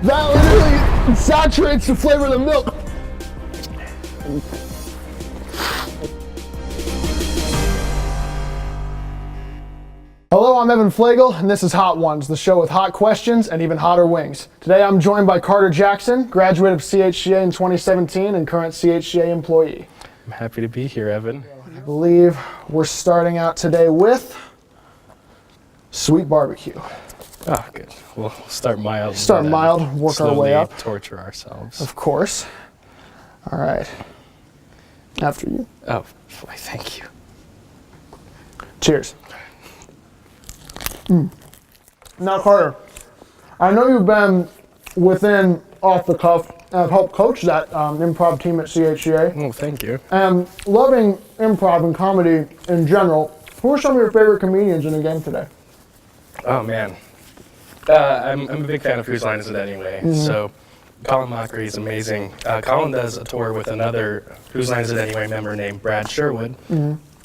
That literally saturates the flavor of the milk. Hello, I'm Evan Flagel, and this is Hot Ones, the show with hot questions and even hotter wings. Today I'm joined by Carter Jackson, graduate of CHCA in 2017 and current CHCA employee. I'm happy to be here, Evan. I believe we're starting out today with sweet barbecue. Oh, good. We'll start mild. Start mild, work our way up. Torture ourselves. Of course. All right. After you. Oh, boy, thank you. Cheers. Now, Carter, I know you've been within Off the Cuff and have helped coach that improv team at CHCA. Oh, thank you. And loving improv and comedy in general, who are some of your favorite comedians in the game today? Oh, man. I'm a big fan of Whose Line Is It Anyway? So Colin Mockery is amazing. Colin does a tour with another Whose Line Is It Anyway member named Brad Sherwood.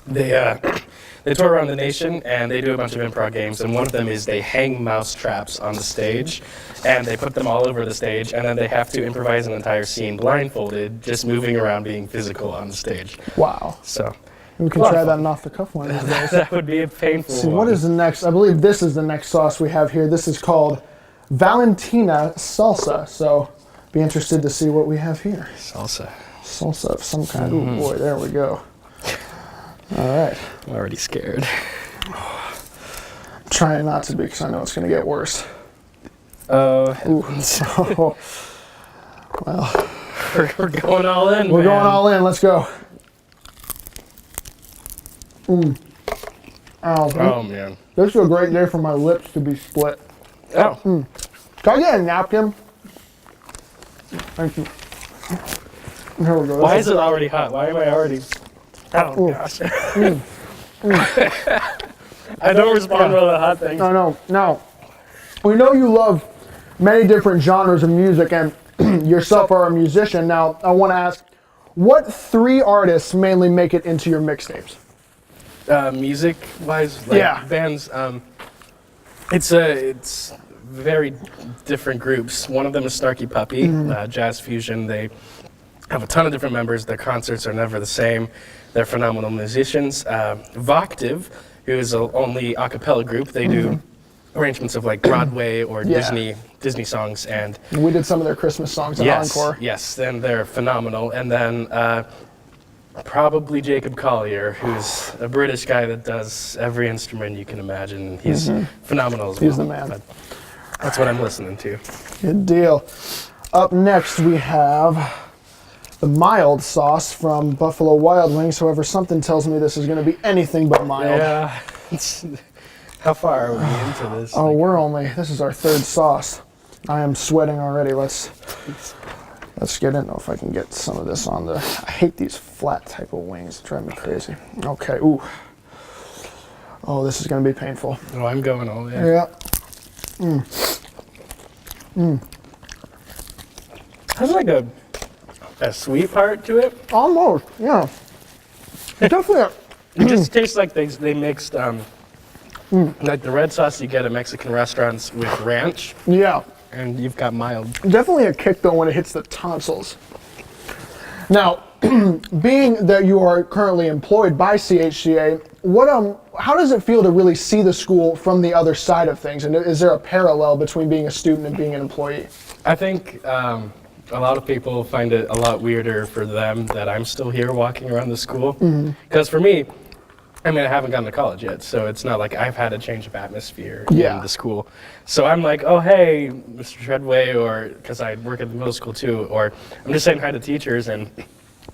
They tour around the nation and they do a bunch of improv games, and one of them is they hang mouse traps on the stage and they put them all over the stage, and then they have to improvise an entire scene blindfolded, just moving around, being physical on the stage. Wow. So we can try that in Off the Cuff one of these days. that would be a painful See, one. what is the next? I believe this is the next sauce we have here. This is called Valentina Salsa. So be interested to see what we have here. Salsa. Salsa of some kind. Oh boy, there we go. All right. I'm already scared. I'm trying not to be because I know it's going to get worse. Oh, So, well, we're going all in. we're man. going all in. Let's go. Ow. Oh man. This is a great day for my lips to be split. Oh. Can I get a napkin? Thank you. Here we go. Why is it already hot? Why am I already? Oh gosh. I don't respond well to hot things. I know. Now, we know you love many different genres of music and yourself are a musician. Now, I want to ask, what three artists mainly make it into your mixtapes? Music-wise, like Yeah. bands. It's very different groups. One of them is Snarky Puppy, jazz fusion. They have a ton of different members. Their concerts are never the same. They're phenomenal musicians. Voctive, who is only a cappella group. They do arrangements of like Broadway or Yeah. Disney songs, and We did some of their Christmas songs at Encore. yes, and they're phenomenal. And then probably Jacob Collier, who's a British guy that does every instrument you can imagine. He's phenomenal as well. He's the man. But that's what I'm listening to. Good deal. Up next, we have the mild sauce from Buffalo Wild Wings. However, something tells me this is going to be anything but mild. Yeah. How far are we into this? Oh, this is our third sauce. I am sweating already. Let's get in. If I can get some of this on the, I hate these flat type of wings. They drive me crazy. Okay, ooh. Oh, this is going to be painful. Oh, I'm going all in. Yeah. Has like a sweet part to it. Almost, yeah. Definitely. It just tastes like they mixed like the red sauce you get at Mexican restaurants with ranch, Yeah. and you've got mild. Definitely a kick though when it hits the tonsils. Now, being that you are currently employed by CHCA, how does it feel to really see the school from the other side of things? And is there a parallel between being a student and being an employee? I think a lot of people find it a lot weirder for them that I'm still here walking around the school. Because for me, I mean, I haven't gone to college yet, so it's not like I've had a change of atmosphere in the school. So I'm like, oh, hey, Mr. Treadway, or because I work at the middle school too, or I'm just saying hi to teachers. And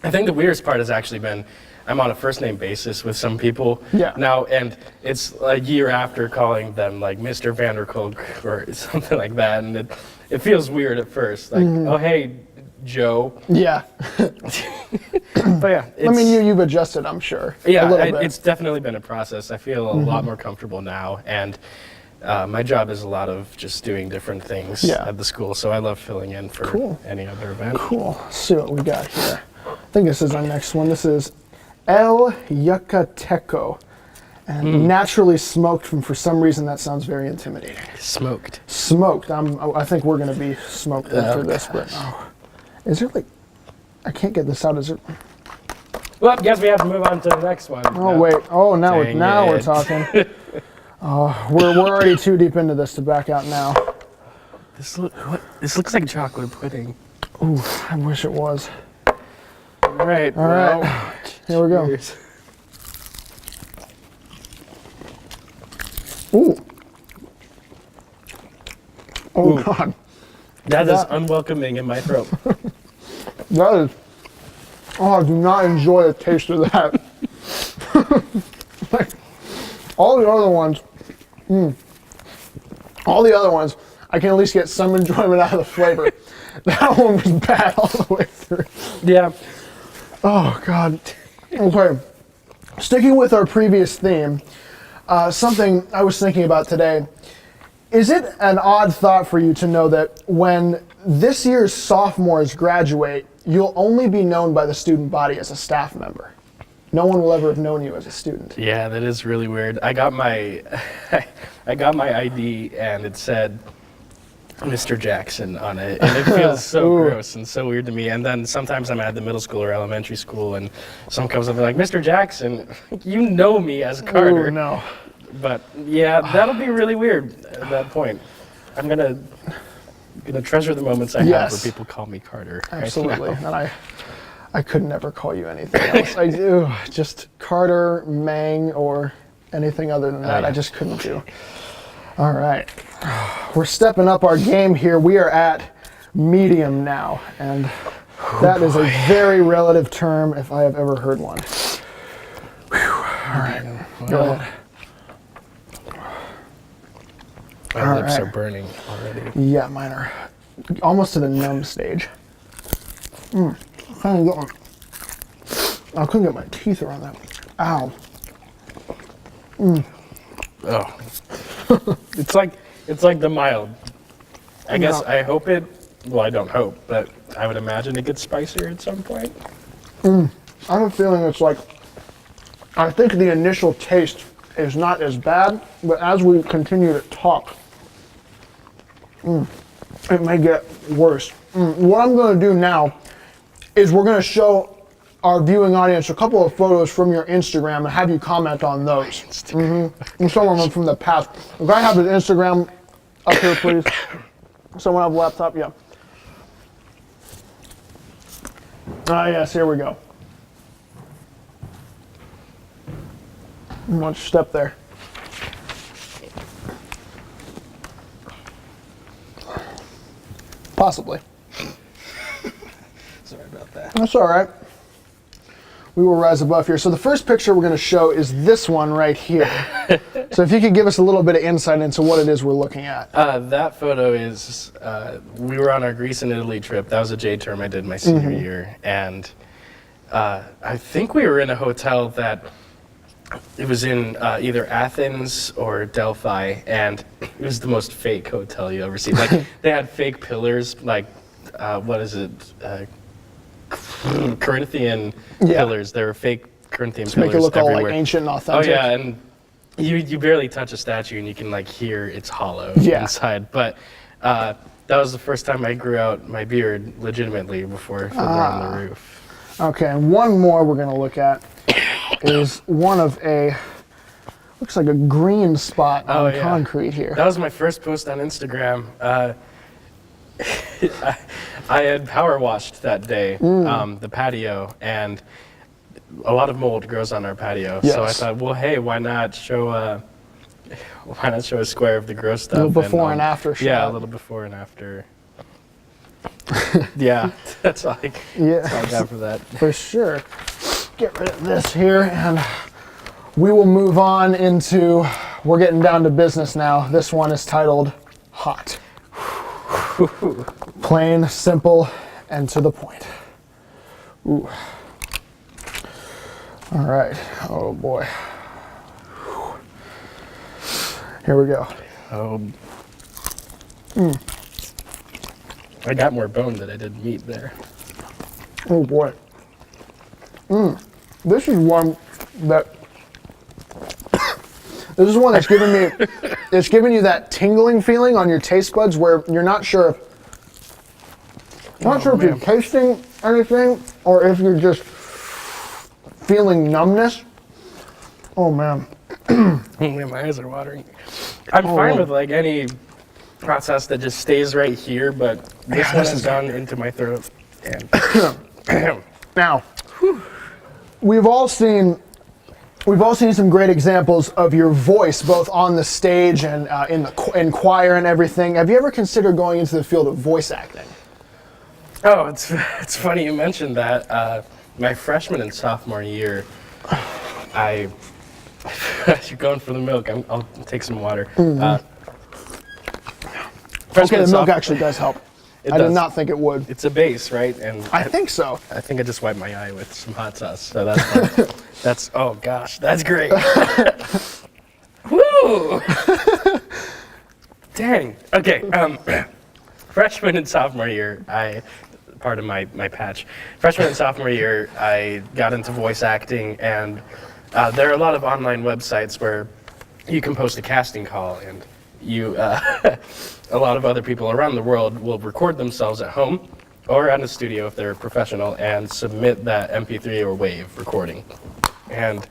I think the weirdest part has actually been I'm on a first name basis with some people now, and it's a year after calling them like Mr. Vanderkolk or something like that, and it feels weird at first, like, oh, hey, Joe. Yeah. But yeah, I mean, you've adjusted, I'm sure. Yeah, a little bit. It's definitely been a process. I feel a lot more comfortable now, and my job is a lot of just doing different things at the school, so I love filling in for any other event. Cool. Let's see what we got here. I think this is our next one. This is El Yucateco. And naturally smoked, and for some reason that sounds very intimidating. Smoked. Smoked. I think we're going to be smoked after this, but is there like, I can't get this out. Is there? Well, I guess we have to move on to the next one. Oh, wait. Oh, now we're it. talking. We're already too deep into this to back out now. This looks like chocolate pudding. Ooh, I wish it was. All right. Here we go. Ooh. Oh, Ooh. God. That is unwelcoming in my throat. That is. Oh, I do not enjoy the taste of that. Like, all the other ones, I can at least get some enjoyment out of the flavor. That one was bad all the way through. Yeah. Oh, God. Okay. Sticking with our previous theme, something I was thinking about today. Is it an odd thought for you to know that when this year's sophomores graduate, you'll only be known by the student body as a staff member? No one will ever have known you as a student. Yeah, that is really weird. I got my ID and it said Mr. Jackson on it, and it feels so gross and so weird to me. And then sometimes I'm at the middle school or elementary school, and someone comes up and like, Mr. Jackson, you know me as Carter. Ooh, no. But yeah, that'll be really weird at that point. I'm gonna treasure the moments I have where people call me Carter. Absolutely. And I could never call you anything else. I do. Just Carter, Mang, or anything other than that. I just couldn't do. All right. We're stepping up our game here. We are at medium now. And that is a very relative term if I have ever heard one. Whew. All right. Go ahead. My lips are burning already. Yeah, mine are almost to the numb stage. I couldn't get my teeth around that. Ow. Oh. It's like the mild. I guess I hope it, well, I don't hope, but I would imagine it gets spicier at some point. I have a feeling it's like, I think the initial taste is not as bad, but as we continue to talk, it may get worse. What I'm going to do now is we're going to show our viewing audience a couple of photos from your Instagram and have you comment on those. And some of them from the past. If I have his Instagram up here, please. Someone have a laptop? Yeah. Yes, here we go. Let's step there. Possibly. Sorry about that. That's all right. We will rise above here. So the first picture we're going to show is this one right here. So if you could give us a little bit of insight into what it is we're looking at. That photo is, we were on our Greece and Italy trip. That was a J term I did my senior year. And I think we were in a hotel that, it was in either Athens or Delphi, and it was the most fake hotel you ever see. Like, they had fake pillars, like, what is it? Corinthian pillars. There were fake Corinthian pillars Make it look everywhere. all like ancient and authentic. Oh yeah, and you barely touch a statue and you can like hear it's hollow inside. But that was the first time I grew out my beard legitimately before Fiddler on the Roof. Okay, and one more we're going to look at is one of looks like a green spot on concrete here. That was my first post on Instagram. I had power washed that day, the patio, and a lot of mold grows on our patio. Yes. So I thought, well, hey, why not show a square of the gross stuff? A little before and after shot. Yeah, a little before and after. Yeah, that's all I got for that. For sure. Get rid of this here, and we will move on into, we're getting down to business now. This one is titled Hot. Plain, simple, and to the point. Ooh. All right. Oh boy. Here we go. I got more bone than I did meat there. Oh boy. This is one that This is one that's giving me, it's giving you that tingling feeling on your taste buds where you're not sure if you're tasting anything or if you're just feeling numbness. Oh man. My eyes are watering. I'm fine with like any process that just stays right here, but this one has gone into my throat. And Now, we've all seen some great examples of your voice, both on the stage and in choir and everything. Have you ever considered going into the field of voice acting? Oh, it's funny you mentioned that. My freshman and sophomore year, you're going for the milk. I'll take some water. Okay, the milk actually does help. I did not think it would. It's a base, right? And I think so. I think I just wiped my eye with some hot sauce, so that's fine. That's, oh gosh, that's great. Woo! Dang. Okay. Freshman and sophomore year, part of my patch. Freshman and sophomore year, I got into voice acting, and there are a lot of online websites where you can post a casting call, and a lot of other people around the world will record themselves at home or at a studio if they're professional and submit that MP3 or WAV recording. And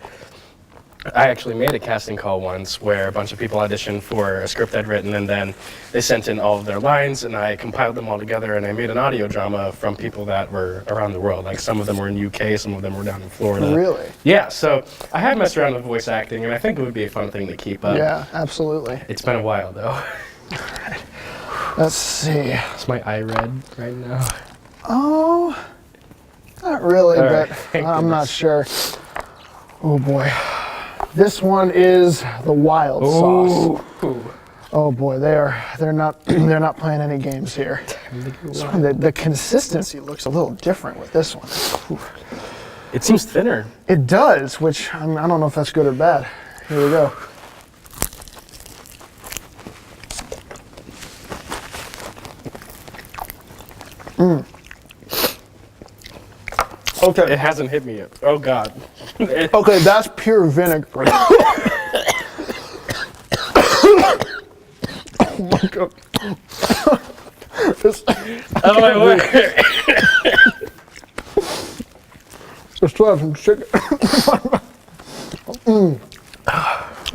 I actually made a casting call once where a bunch of people auditioned for a script I'd written, and then they sent in all of their lines, and I compiled them all together, and I made an audio drama from people that were around the world. Like some of them were in UK, some of them were down in Florida. Really? Yeah, so I have messed around with voice acting, and I think it would be a fun thing to keep up. Yeah, absolutely. It's been a while, though. Let's see. Is my eye red right now? Oh, not really, All but right, I'm not sure. Oh boy. This one is the wild sauce. Oh boy, they're not playing any games here. The consistency looks a little different with this one. Ooh. It seems thinner. It does, which I don't know if that's good or bad. Here we go. Okay. It hasn't hit me yet. Oh God. Okay, that's pure vinegar. Oh my God. Oh my word. Let's try some chicken.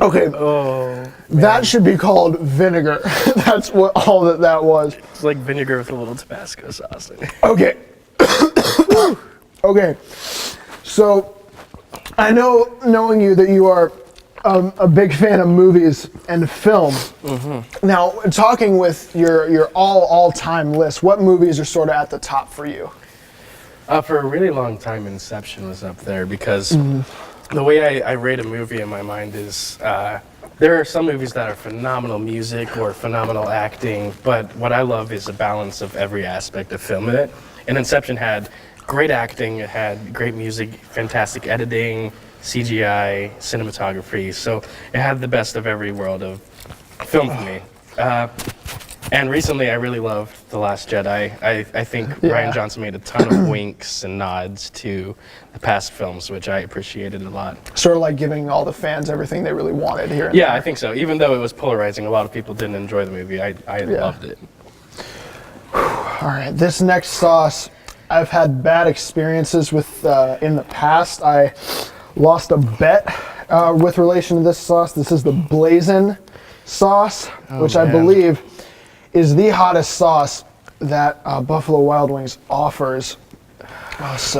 Okay. Oh. That should be called vinegar. That's what all that was. It's like vinegar with a little Tabasco sauce in it. Okay. Okay. So, I know, knowing you, that you are a big fan of movies and film. Mm-hmm. Now, talking with your all-time list, what movies are sort of at the top for you? For a really long time, Inception was up there because the way I rate a movie in my mind is there are some movies that are phenomenal music or phenomenal acting, but what I love is a balance of every aspect of film in it. And Inception had great acting, it had great music, fantastic editing, CGI, cinematography, so it had the best of every world of film for me. And recently I really loved The Last Jedi. I think Rian Johnson made a ton of winks and nods to the past films, which I appreciated a lot. Sort of like giving all the fans everything they really wanted here. Yeah, I think so. Even though it was polarizing, a lot of people didn't enjoy the movie. I loved it. All right, this next sauce, I've had bad experiences with in the past. I lost a bet with relation to this sauce. This is the Blazin' sauce, which I believe is the hottest sauce that Buffalo Wild Wings offers. Rest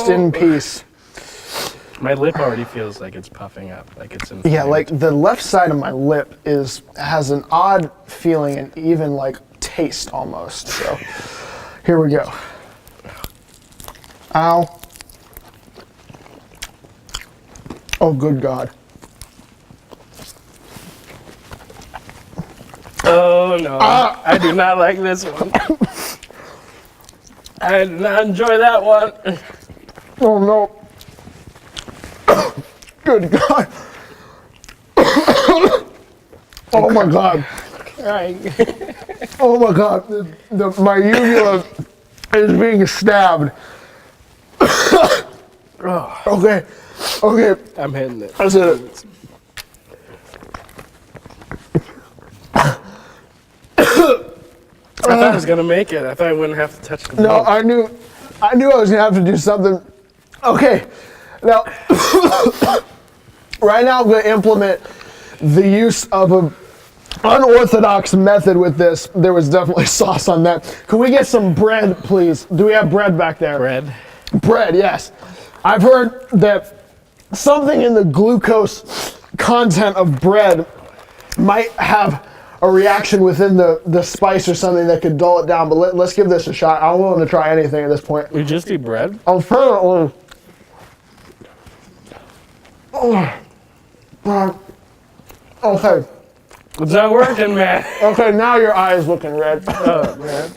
in peace. My lip already feels like it's puffing up, like it's inflamed. Yeah, like the left side of my lip has an odd feeling and even like taste almost. So here we go. Ow. Oh, good God. Oh no, I do not like this one. I did not enjoy that one. Oh no. Good God. Oh my God. Oh my God. My uvula is being stabbed. Okay. Okay, I'm hitting it. that's it. I thought I was gonna make it. I thought I wouldn't have to touch the No, boat. I knew I was gonna have to do something. Okay, now, right now I'm gonna implement the use of a unorthodox method with this. There was definitely sauce on that. Can we get some bread, please? Do we have bread back there? Bread. Bread, yes. I've heard that something in the glucose content of bread might have a reaction within the spice or something that could dull it down, but let's give this a shot. I'm willing to try anything at this point. We just eat bread? Apparently. Okay. It's not working, man. Okay, now your eye is looking red. Oh, man.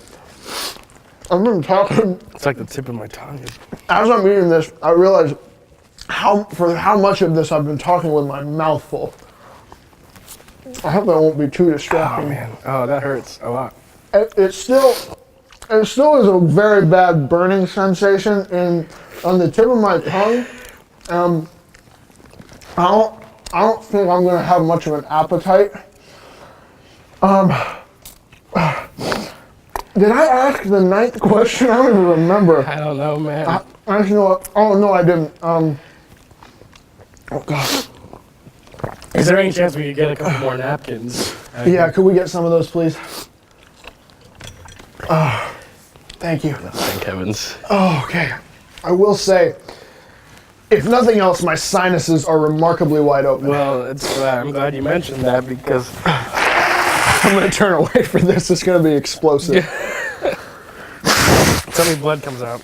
I've been talking. It's like the tip of my tongue. As I'm eating this, I realize how much of this I've been talking with my mouth full. I hope that won't be too Oh, distracting. man. Oh, that hurts a lot. It still is a very bad burning sensation on the tip of my tongue. I don't think I'm gonna have much of an appetite. Did I ask the 9th question? I don't even remember. I don't know, man. Actually, know what? Oh no, I didn't. Oh god. Is there any chance we could get a couple more napkins? Yeah, could we get some of those, please? Thank you. Thank heavens. Oh, okay. I will say, if nothing else, my sinuses are remarkably wide open. Well, I'm glad you mentioned that because I'm gonna turn away for this. It's gonna be explosive. tell me blood comes out.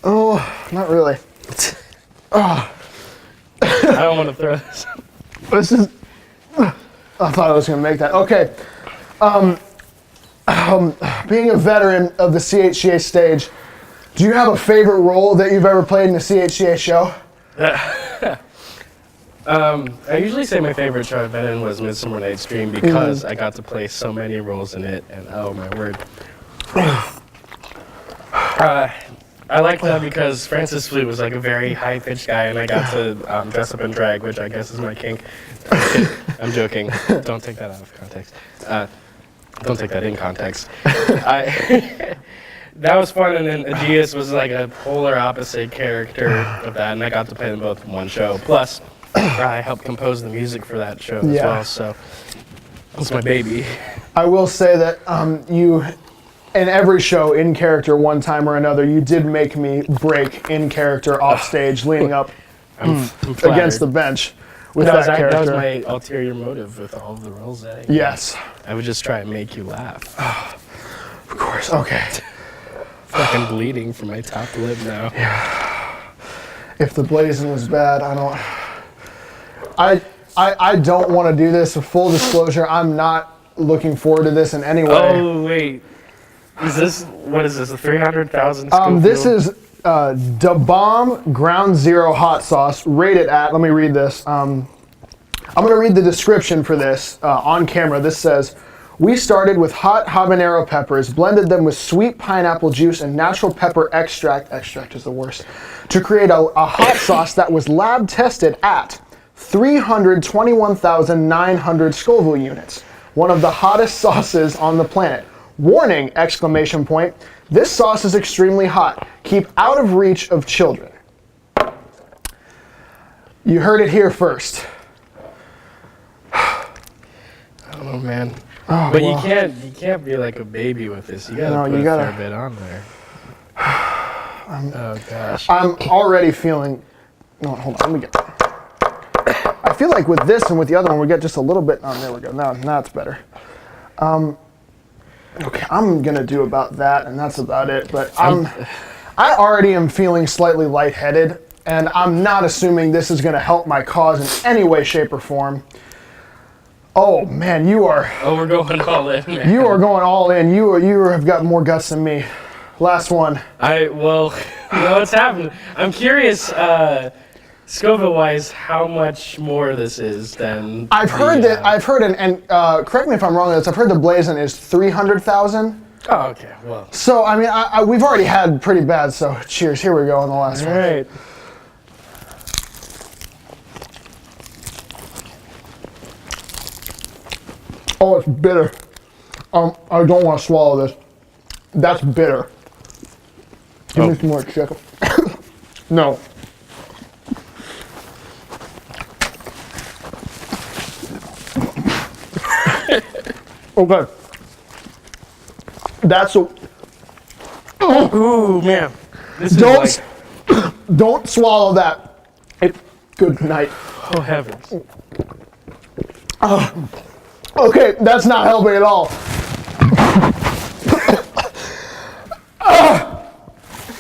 Oh, not really. I don't want to throw this. This is. I thought I was gonna make that. Okay. Being a veteran of the CHCA stage, do you have a favorite role that you've ever played in a CHCA show? I usually say my favorite show I've been in was Midsummer Night's Dream because I got to play so many roles in it, and oh my word. I liked that because Francis Flute was like a very high-pitched guy, and I got to dress up in drag, which I guess is my kink. I'm joking. Don't take that out of context. Don't take that in context. That was fun, and then Aegeus was like a polar opposite character of that, and I got to play them both in one show. Plus, I helped compose the music for that show as well, so it's my baby. I will say that you, in every show, in character, one time or another, you did make me break in character off stage, leaning up I'm against the bench with that character. That was my ulterior motive with all of the roles that I did. Yes. I would just try and make you laugh. Of course. Okay. Fucking bleeding from my top lip now. If the blazing was bad, I don't want to do this. Full disclosure, I'm not looking forward to this in any way. Oh wait, what is this? A 300,000 Scofield? This is Da Bomb Ground Zero hot sauce, rated at. Let me read this. I'm going to read the description for this on camera. This says, "We started with hot habanero peppers, blended them with sweet pineapple juice and natural pepper extract is the worst, to create a hot sauce that was lab tested at 321,900 Scoville units, one of the hottest sauces on the planet. Warning, exclamation point, this sauce is extremely hot. Keep out of reach of children." You heard it here first. Oh man. Oh, But well. you can't be like a baby with this. You gotta put a fair bit on there. Oh gosh. I'm already feeling. No, hold on. Let me get. I feel like with this and with the other one, we get just a little bit. Oh, there we go. Now it's better. Okay, I'm gonna do about that, and that's about it. But I already am feeling slightly lightheaded, and I'm not assuming this is gonna help my cause in any way, shape, or form. Oh man, you are. Oh, we're going all in, man. You are going all in. You have got more guts than me. Last one. You know what's happening. I'm curious, Scoville-wise, how much more this is than I've heard, and correct me if I'm wrong, I've heard the blazing is 300,000. Oh, okay, well. So, I mean, we've already had pretty bad, so cheers. Here we go on the last one. All right. Oh, it's bitter. I don't want to swallow this. That's bitter. Give me some more chicken. No. Okay. That's a. Ooh, man. This is like, Don't swallow that. Good night. oh heavens. Okay, that's not helping at all.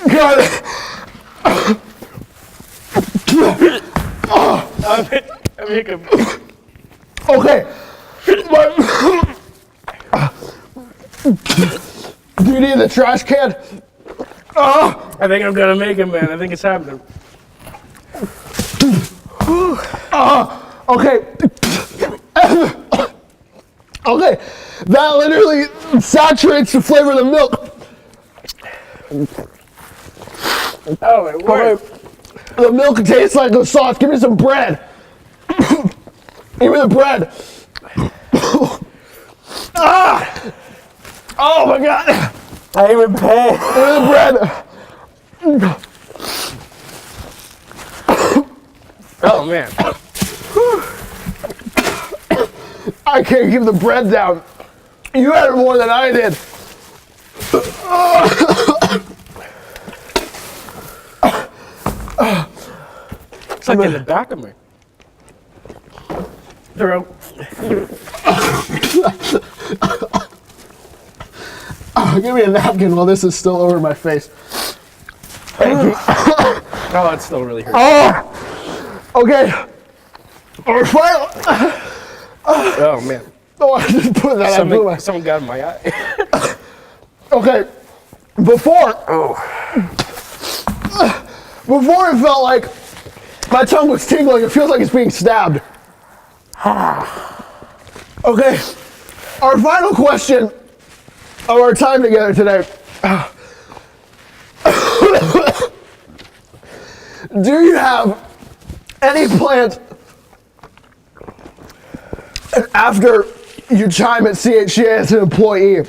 God. I'm hiccup. Okay. But, do you need the trash can? I think I'm gonna make it, man. I think it's happening. Okay. Okay. That literally saturates the flavor of the milk. Oh, it worked. Okay. The milk tastes like a sauce. Give me some bread. Give me the bread. Oh my God. I even pay. Give me the bread. Oh, man. I can't keep the bread down. You had it more than I did. It's like in the back of me. Throat. Give me a napkin while this is still over my face. Oh, it still really hurts. Okay. Our final. Oh, man. Oh, I just put that. I blew my. Someone got in my eye. Okay. Before it felt like my tongue was tingling. It feels like it's being stabbed. Okay. Our final question of our time together today. Do you have any plans after you chime at CHCA as an employee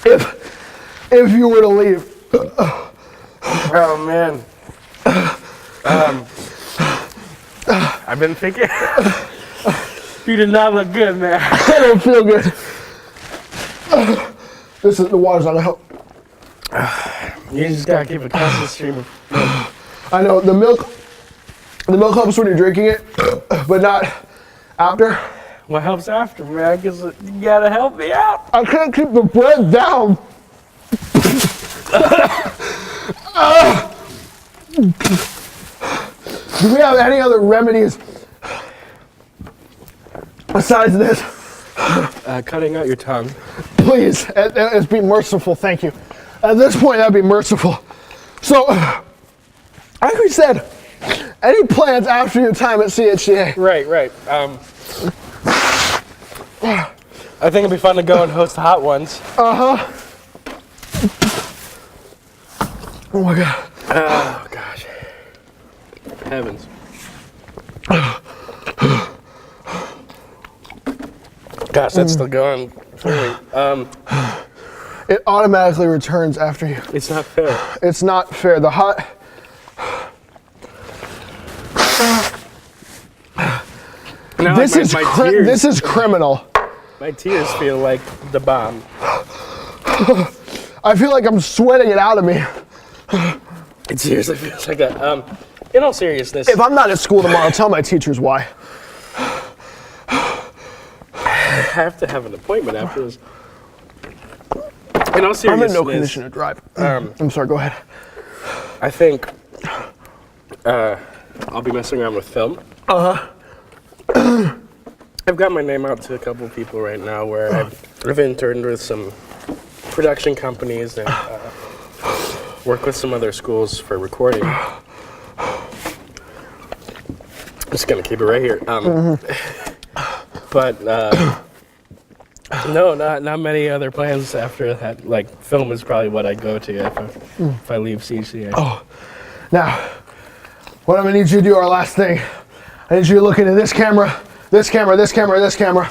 if you were to leave? Oh, man. I've been thinking. You did not look good, man. I don't feel good. This is the water's not gonna help. You just gotta keep a constant stream of milk. I know the milk helps when you're drinking it, but not after. What helps after, man? Because you gotta help me out. I can't keep the bread down. Do we have any other remedies besides this? Cutting out your tongue. Please, it's be merciful, thank you. At this point, that'd be merciful. So, like we said, any plans after your time at CHCA? Right. I think it'd be fun to go and host the Hot Ones. Uh-huh. Oh my God. Oh, gosh. Heavens. Gosh, that's still going for me. It automatically returns after you. It's not fair. It's not fair. The hot. Now, This like, is my tears. this is criminal. My tears feel like the bomb. I feel like I'm sweating it out of me. It seriously feels like that. In all seriousness, If I'm not at school tomorrow, tell my teachers why. I have to have an appointment after this. In all seriousness, I'm in no condition to drive. I'm sorry, go ahead. I think I'll be messing around with film. I've got my name out to a couple of people right now where I've interned with some production companies and work with some other schools for recording. I'm just gonna keep it right here. But no, not many other plans after that. Like film is probably what I go to if I leave CCA. Oh, now, what I'm gonna need you to do, our last thing, I need you to look into this camera, this camera, this camera, this camera,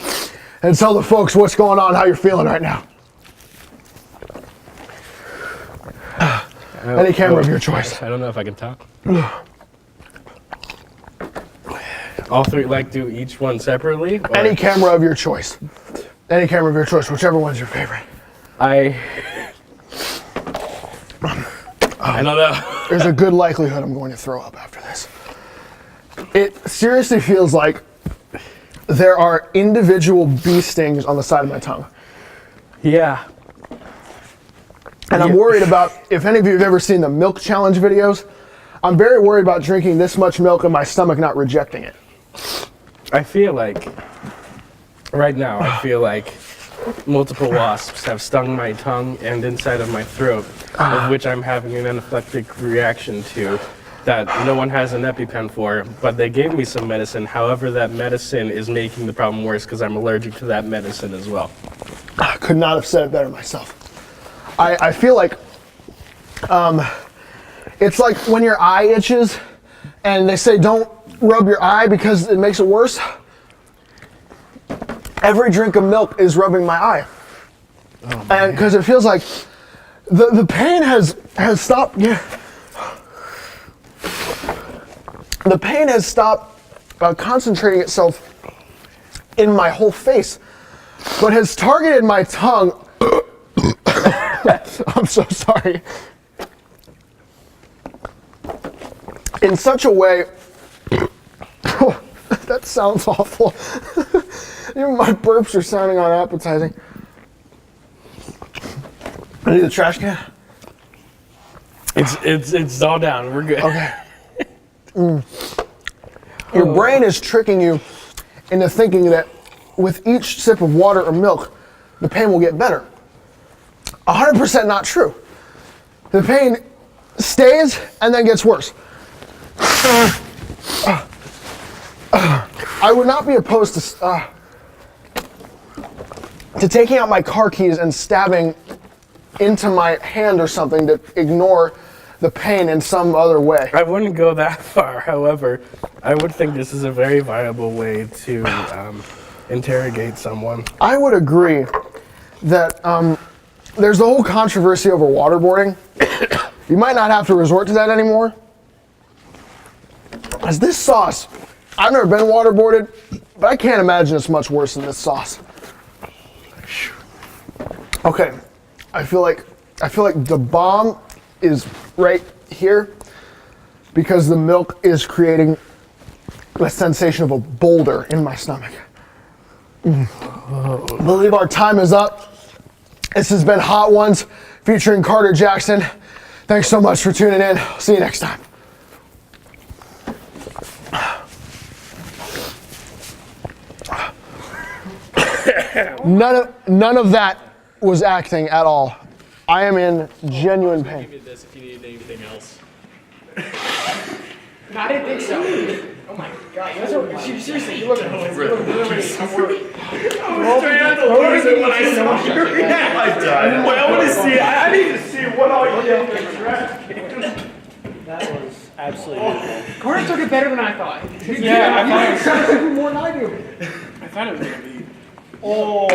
and tell the folks what's going on, how you're feeling right now. Any camera of your choice. I don't know if I can talk. All three, like, do each one separately? Or? Any camera of your choice. Any camera of your choice, whichever one's your favorite. I don't know. There's a good likelihood I'm going to throw up after this. It seriously feels like there are individual bee stings on the side of my tongue. Yeah. And I'm worried about, if any of you have ever seen the milk challenge videos, I'm very worried about drinking this much milk and my stomach not rejecting it. I feel like, right now, I feel like multiple wasps have stung my tongue and inside of my throat, of which I'm having an anaphylactic reaction to that no one has an EpiPen for, but they gave me some medicine. However, that medicine is making the problem worse because I'm allergic to that medicine as well. I could not have said it better myself. I feel like it's like when your eye itches and they say don't rub your eye because it makes it worse. Every drink of milk is rubbing my eye. Oh, and because it feels like the pain has stopped. Yeah. The pain has stopped concentrating itself in my whole face, but has targeted my tongue. I'm so sorry. In such a way, that sounds awful. Even my burps are sounding unappetizing. I need a trash can. It's all down. We're good. Okay. Your brain is tricking you into thinking that with each sip of water or milk, the pain will get better. 100% not true. The pain stays and then gets worse. I would not be opposed to taking out my car keys and stabbing into my hand or something to ignore the pain in some other way. I wouldn't go that far. However, I would think this is a very viable way to interrogate someone. I would agree that there's the whole controversy over waterboarding. You might not have to resort to that anymore. As this sauce, I've never been waterboarded, but I can't imagine it's much worse than this sauce. Okay, I feel like the bomb is right here because the milk is creating a sensation of a boulder in my stomach. I believe our time is up. This has been Hot Ones featuring Carter Jackson. Thanks so much for tuning in. See you next time. None of that was acting at all. I am in genuine pain. Give me this if you need anything else. No, I didn't think so. Oh my god, you guys are seriously, you look really somewhere. Straight out the lose it when I saw you. Yeah, I died. Wait, I want to see it. I need to see what all you did with the trash can. That was absolutely beautiful. Carter took it better than I thought. Yeah, I thought it was more than I do. I thought it was going to be. Oh.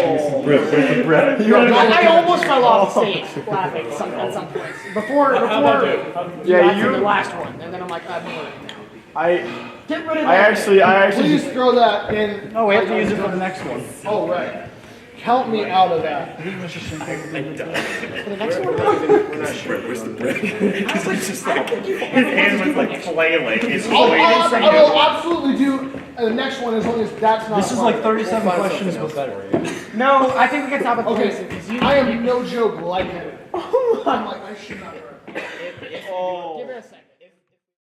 Where's the breath? I almost fell off the stage laughing at some point. Before the last one, and then I'm like, I'm moving now. Get rid of that. I actually. Please throw that in. Oh, we have to use it for the next one. Oh, right. Count me out of that. For the next one? Where's the breath? His hand was like flailing. He's I flailing. will absolutely do the next one as long as that's not. This is like 37 questions, but better. No, I think we can stop at the Okay, basics. I am no joke lightheaded. I'm like, I should not. Give it a second.